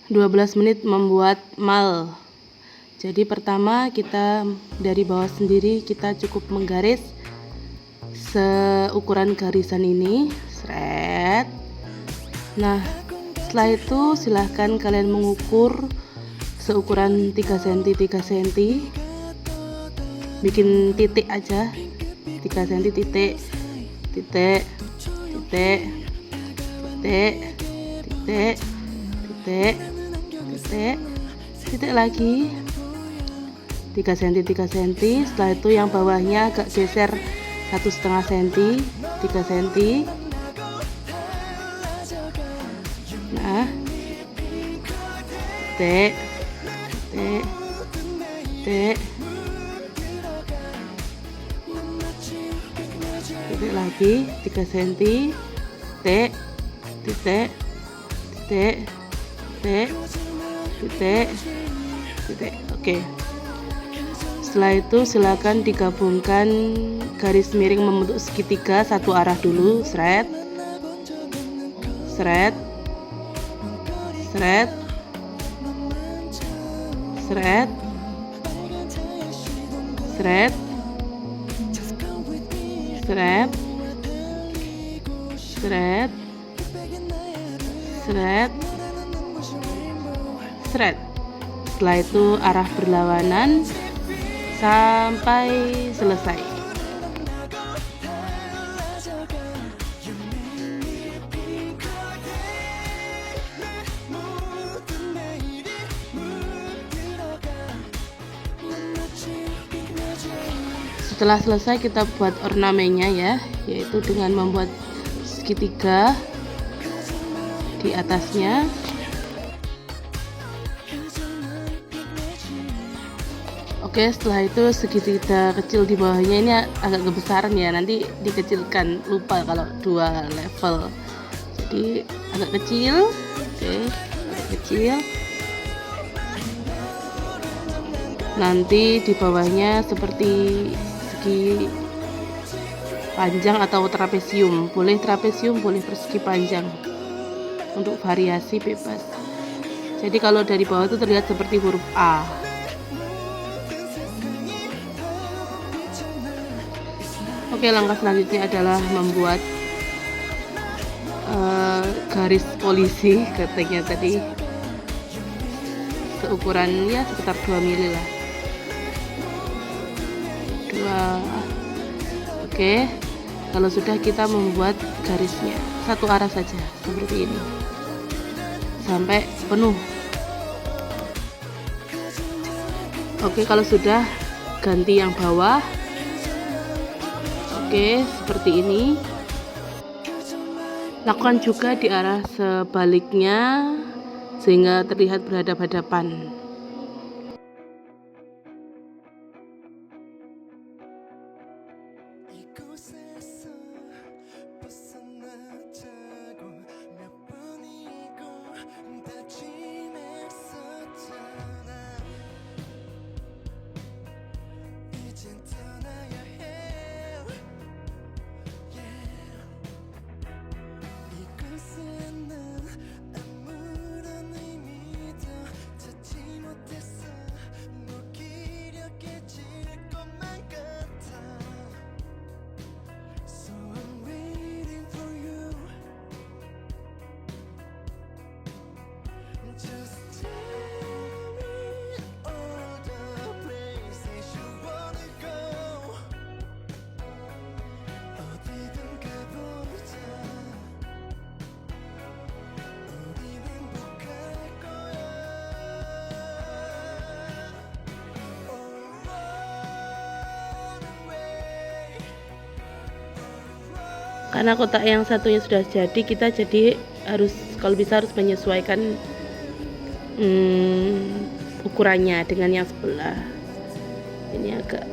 12 menit membuat mal. Jadi pertama kita dari bawah sendiri kita cukup menggaris seukuran garisan ini, seret. Nah, setelah itu silahkan kalian mengukur seukuran 3 cm 3 cm. Bikin titik aja, 3 cm titik, titik, titik, titik, titik, titik, titik, titik lagi 3 cm 3 cm. Setelah itu yang bawahnya agak geser 1,5 cm 3 cm. Nah, titik, titik, titik, titik lagi 3 cm, titik, titik, titik, titik, titik, titik. Oke. Setelah itu silakan digabungkan garis miring membentuk segitiga satu arah dulu, seret, seret, seret, seret, seret, seret, seret, seret, seret. Setelah itu arah berlawanan sampai selesai. Setelah selesai kita buat ornamennya ya, yaitu dengan membuat segitiga di atasnya. Oke, setelah itu segitiga kecil di bawahnya ini agak kebesaran ya, nanti dikecilkan, lupa kalau 2 level, jadi agak kecil. Oke, agak kecil. Nanti di bawahnya seperti segi panjang atau trapesium, boleh trapesium, boleh persegi panjang, untuk variasi bebas. Jadi kalau dari bawah itu terlihat seperti huruf A. Oke, langkah selanjutnya adalah membuat garis polisi, katanya tadi seukuran ya sekitar 2 mili lah. 2. Oke, kalau sudah kita membuat garisnya satu arah saja seperti ini sampai penuh. Oke, kalau sudah ganti yang bawah. Oke, seperti ini. Lakukan juga di arah sebaliknya sehingga terlihat berhadapan-hadapan. Karena kotak yang satunya sudah jadi, kita harus, kalau bisa harus menyesuaikan ukurannya dengan yang sebelah. Ini agak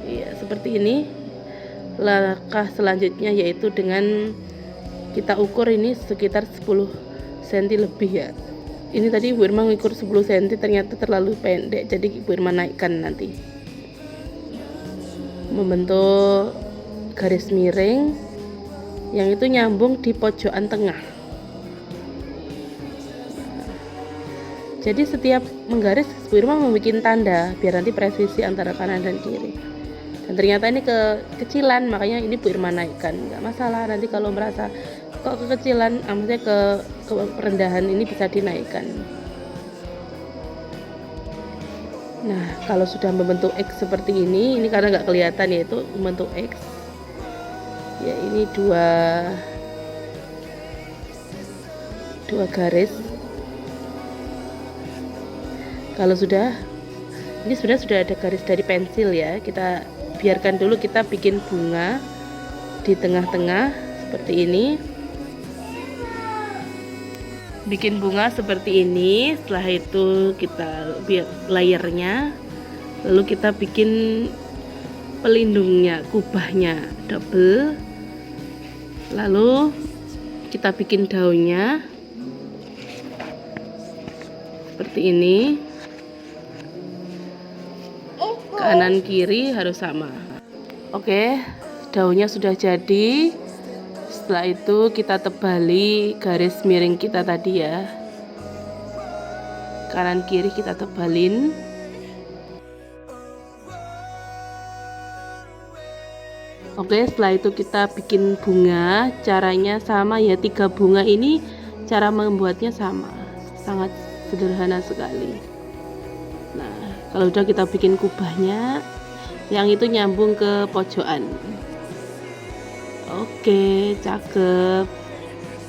ya seperti ini. Langkah selanjutnya yaitu dengan kita ukur ini sekitar 10 cm lebih ya. Ini tadi Bu Irma mengukur 10 cm, ternyata terlalu pendek, jadi Bu Irma naikkan nanti. Membentuk garis miring yang itu nyambung di pojokan tengah. Jadi setiap menggaris Bu Irma membuat tanda biar nanti presisi antara kanan dan kiri. Dan ternyata ini kekecilan, makanya ini Bu Irma naikkan. Nggak masalah, nanti kalau merasa kok kekecilan, maksudnya ke perendahan ini bisa dinaikkan. Nah, kalau sudah membentuk X seperti ini karena nggak kelihatan yaitu membentuk X. Ya, ini dua garis. Kalau sudah, ini sebenarnya sudah ada garis dari pensil ya. Kita biarkan dulu, kita bikin bunga di tengah-tengah seperti ini. Bikin bunga seperti ini. Setelah itu kita layernya, lalu kita bikin pelindungnya, kubahnya double. Lalu kita bikin daunnya seperti ini. Kanan kiri harus sama. Oke, daunnya sudah jadi. Setelah itu kita tebali garis miring kita tadi ya. Kanan kiri kita tebalin. Oke, setelah itu kita bikin bunga. Caranya sama ya, 3 bunga ini cara membuatnya sama. Sangat sederhana sekali. Nah, kalau udah kita bikin kubahnya, yang itu nyambung ke pojokan. Oke, cakep.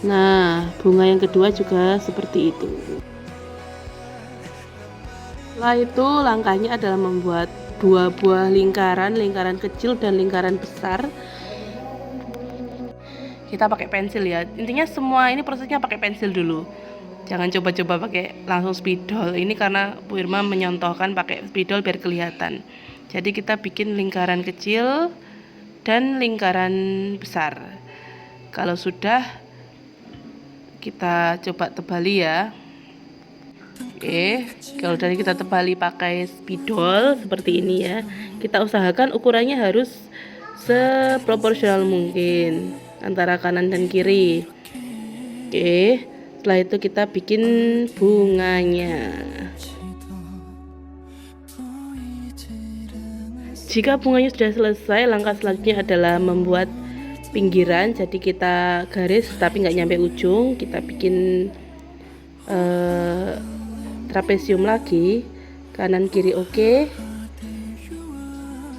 Nah, bunga yang kedua juga seperti itu. Setelah itu langkahnya adalah membuat 2 buah lingkaran kecil dan lingkaran besar. Kita pakai pensil ya. Intinya semua ini prosesnya pakai pensil dulu. Jangan coba-coba pakai langsung spidol. Ini karena Bu Irma menyontohkan pakai spidol biar kelihatan. Jadi kita bikin lingkaran kecil dan lingkaran besar. Kalau sudah, kita coba tebali ya. Oke, kalau dari kita tebali pakai spidol seperti ini ya. Kita usahakan ukurannya harus seproporsional mungkin antara kanan dan kiri. Oke. Setelah itu kita bikin bunganya. Jika bunganya sudah selesai, langkah selanjutnya adalah membuat pinggiran. Jadi kita garis tapi nggak nyampe ujung. Kita bikin trapesium lagi. Kanan kiri oke.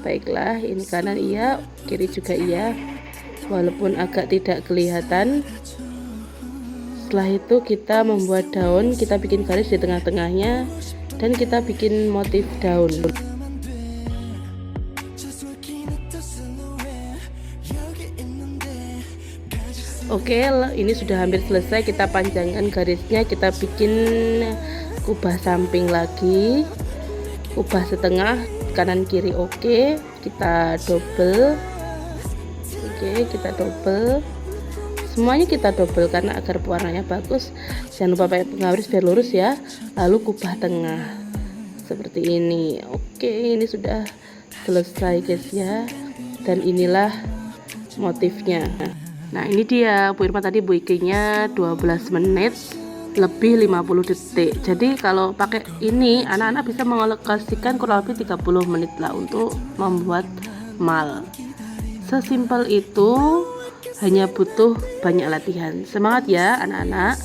Baiklah, ini kanan iya, kiri juga iya. Walaupun agak tidak kelihatan. Setelah itu kita membuat daun, kita bikin garis di tengah-tengahnya dan kita bikin motif daun. Oke, ini sudah hampir selesai. Kita panjangkan garisnya, kita bikin kubah samping lagi, kubah setengah, kanan kiri oke. Kita double. Oke, kita double. Semuanya kita double karena agar warnanya bagus. Jangan lupa pakai penggaris biar lurus ya. Lalu kubah tengah seperti ini. Oke, ini sudah selesai guys ya. Dan inilah motifnya. Nah, ini dia Bu Irma tadi bikinnya 12 menit lebih 50 detik. Jadi kalau pakai ini anak-anak bisa mengalokasikan kurang lebih 30 menit lah untuk membuat mal. Sesimpel itu, hanya butuh banyak latihan. Semangat ya anak-anak.